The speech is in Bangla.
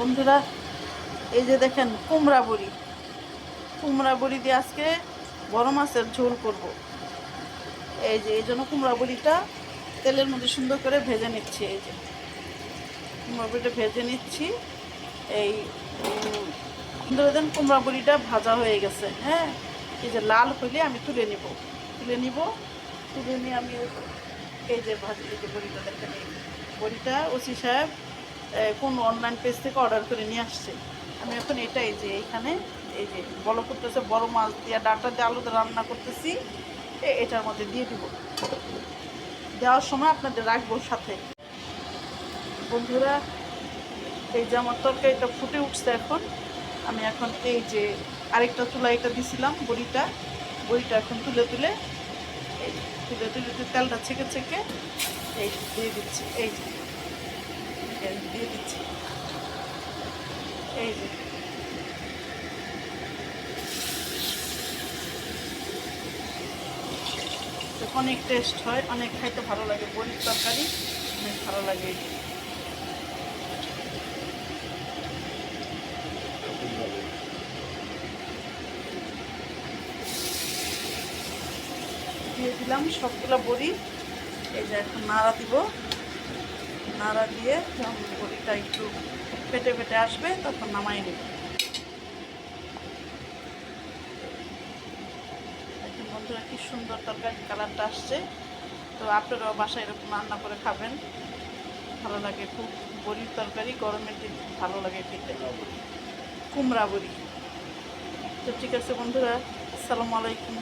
বন্ধুরা, এই যে দেখেন কুমড়া বড়ি দিয়ে আজকে বড় মাছের ঝোল করব। এই যে এই জন্য কুমড়া বড়িটা তেলের মধ্যে সুন্দর করে ভেজে নিচ্ছি। এই যে কুমড়া বড়িটা ভেজে নিচ্ছি। এই ধরে দেন কুমড়া বড়িটা ভাজা হয়ে গেছে। হ্যাঁ, এই যে লাল হইলে আমি তুলে নিব। তুলে নিয়ে আমি এই যে ভাজি, এই যে বড়িটা দেখেন, এই বড়িটা ওসি সাহেব কোন অনলাইন পেজ থেকে অর্ডার করে নিয়ে আসছে। আমি এখন এটাই যে এইখানে এই যে বড় করতেছে, বড় মাছ দিয়ে ডাটা দিয়ে আলু দিয়ে রান্না করতেছি, এটার মধ্যে দিয়ে দিব। দেওয়ার সময় আপনাদের রাখবো সাথে। বন্ধুরা, এই যে আমার তরকারিটা ফুটে উঠছে। আমি এখন এই যে আরেকটা চুলা এটা দিছিলাম, বড়িটা এখন এই তেলটা ছেঁকে এই দিয়ে দিচ্ছি। এই যে দিয়ে দিচ্ছি। এই যে অনেক টেস্ট হয়, অনেক খাইতে ভালো লাগে। বড়ির তরকারি অনেক ভালো লাগে। দিয়ে দিলাম সবগুলো বড়ি। এই যে এখন নাড়া দিব। নাড়া দিয়ে যখন বড়িটা একটু ফেটে ফেটে আসবে তখন নামাই নেব। দেখুন বন্ধুরা, কি সুন্দর তরকারি কালারটা আসছে। তো আপনারাও বাসায় এরকম রান্না করে খাবেন, ভালো লাগে খুব। বড়ির তরকারি গরমের দিন ভালো লাগে খেতে, কুমড়া বড়ি। তো ঠিক আছে বন্ধুরা, আসসালামু আলাইকুম।